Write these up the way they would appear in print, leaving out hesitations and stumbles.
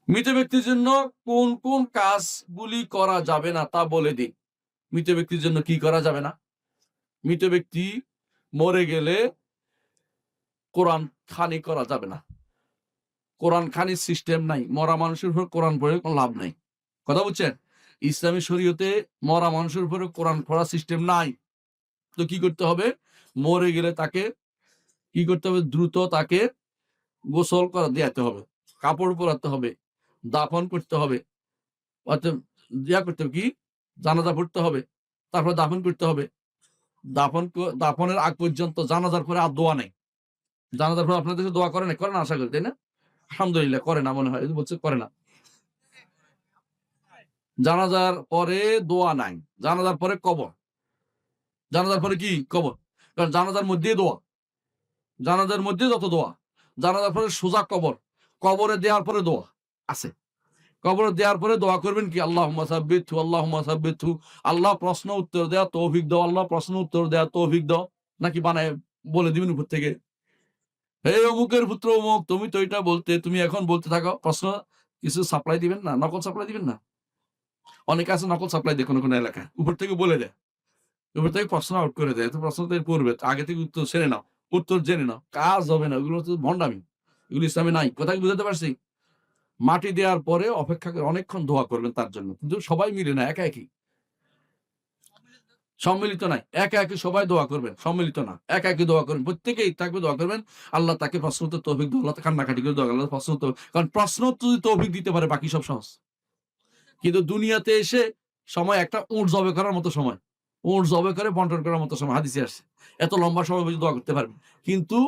মৃত ব্যক্তির জন্য কোন কোন কাজগুলি করা যাবে না তা বলে দিন। মৃত ব্যক্তির জন্য কি করা যাবে না? মৃত ব্যক্তি মরে গেলে কোরআন খানি করা যাবে না। কোরআন খানির সিস্টেম নাই। মরা মানুষের উপর কোরআন পড়ে কোনো লাভ নাই। কথা বুঝছেন? ইসলামী শরীয়তে মরা মানুষের উপরে কোরআন পড়ার সিস্টেম নাই। তো কি করতে হবে? মরে গেলে তাকে কি করতে হবে? দ্রুত তাকে গোসল দেয়াতে হবে। কাপড় পরাতে হবে। দাফন করতে হবে। অর্থাৎ করতে হবে কি? জানাজা পড়তে হবে। তারপর দাফন করতে হবে। দাফনের আগ পর্যন্ত জানাজার পরে আর দোয়া নাই। জানাজার পরে আপনাদের দেশে দোয়া করে না? করে না আশা করি, তাই না? আলহামদুলিল্লাহ করে না মনে হয়। বলছে করে না। জানাজার পরে দোয়া নাই। জানাজার পরে কবর। জানাজার পরে কি? কবর। কারণ জানাজার মধ্যেই দোয়া। জানাজার মধ্যে যত দোয়া। জানাজার পরে সোজা কবর। কবরে দেওয়ার পরে দোয়া আছে। কবরে দেওয়ার পরে দোয়া করবেন কি? আল্লাহুম্মা সাব্বিতহু আল্লাহুম্মা সাব্বিতহু। আল্লাহ প্রশ্ন উত্তর দেওয়া তৌফিক দাও, আল্লাহ প্রশ্ন উত্তর দেওয়া তৌফিক দাও। নাকি বানায় বলে দিবেন উপর থেকে? হে অমুকের পুত্র অমুক, তুমি তো এটা বলতে, তুমি এখন বলতে থাকো। প্রশ্ন কিছু সাপ্লাই দিবেন না? নকল সাপ্লাই দিবেন না? অনেকে আছে নকল সাপ্লাই দেয় কোন এলাকায়। উপর থেকে বলে দেয়। উপর থেকে প্রশ্ন আউট করে দেয়। তো প্রশ্ন তো পড়বে। আগে থেকে উত্তর সেরে নাও। উত্তর জেনে নাও। কাজ হবে না। ওগুলো তো ভন্ডামি। এগুলো ইসলামে নাই। কথা কি বুঝাতে পারছি? মাটি দেওয়ার পরে অপেক্ষা করে অনেকক্ষণ দোয়া করবেন তার জন্য। কিন্তু সবাই মিলে না, একা একই। সম্মিলিত নাই। একা একই সবাই দোয়া করবেন। সম্মিলিত না। একা একই দোয়া করবেন। প্রত্যেকেই থাকবে দোয়া করবেন। আল্লাহ তাকে প্রশ্ন উত্তর তৌফিক দাও। আল্লাহ কান্নাকাটি করে দোয়া করবেন। আল্লাহ প্রশ্ন উত্তর, কারণ প্রশ্ন উত্তর যদি তৌফিক দিতে পারে বাকি সব সহজ। কিন্তু দুনিয়াতে এসে সময় একটা উট জবে করার মতো সময়। উট জবে করে বন্টন করার মতো সময় হাদিসে আসছে। এত লম্বা সময় পর্যন্ত দোয়া করতে পারবেন। কিন্তু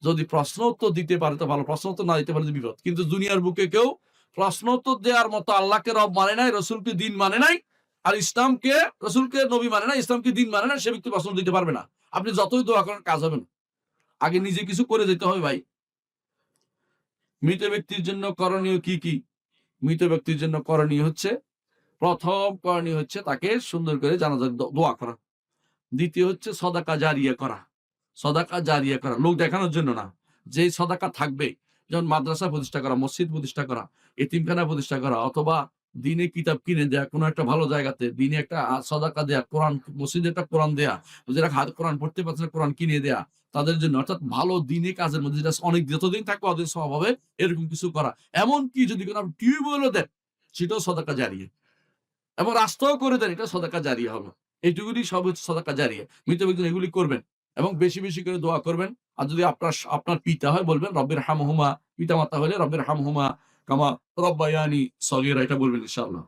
যদি প্রশ্ন উত্তর দিতে পারে তো ভালো। প্রশ্ন উত্তর না দিতে পারলে বিপদ। কিন্তু দুনিয়ার বুকে কেউ প্রশ্ন উত্তর দেওয়ার মতো আল্লাহকে রব মানে নাই, রসুলকে দিন মানে নাই, আর ইসলামকে রসুলকে নবী মানে না, ইসলামকে দিন মানে না, সে ব্যক্তি প্রশ্ন দিতে পারবে না। আপনি যতই দোয়া করেন কাজ হবে না। আগে নিজে কিছু করে যেতে হবে ভাই। মৃত ব্যক্তির জন্য করণীয় কি কি? মৃত ব্যক্তির জন্য করণীয় হচ্ছে, প্রথম করণীয় হচ্ছে তাকে সুন্দর করে জানাজার দোয়া করা। দ্বিতীয় হচ্ছে সদাকা জারিয়া করা। সদাকা জারিয়া করা লোক দেখানোর জন্য না। যেই সদাকা থাকবে, যেমন মাদ্রাসা প্রতিষ্ঠা করা, মসজিদ প্রতিষ্ঠা করা, এতিমখানা প্রতিষ্ঠা করা, অথবা দিনে কিতাব কিনে দেয়া কোনো একটা ভালো জায়গাতে, দিনে একটা সদাকা দেয়া, কোরআন মসজিদে একটা কোরআন দেয়া, যারা কোরআন পড়তে পারছে না কোরআন কিনে দেয়া তাদের জন্য, অর্থাৎ ভালো দিনে কাজের মধ্যে যেটা অনেক যতদিন থাকবে অতদিন সওয়াব হবে, এরকম কিছু করা। এমনকি যদি কোনো টিউবওয়েলও দেন সেটাও সদাকা জারিয়া, এবং রাস্তাও করে দেন, এটা সদাকা জারিয়া হবে। এইটুকুনি সব হচ্ছে সদাকা জারিয়া। মৃত ব্যক্তি এগুলি করবেন এবং বেশি বেশি করে দোয়া করবেন। আর যদি আপনার পিতা হয় বলবেন রব্বির হামহুমা, পিতা মাতা হলে রব্বির হামহুমা কামা রব্বায়ানি সগীরা, এটা বলবেন ইনশাআল্লাহ।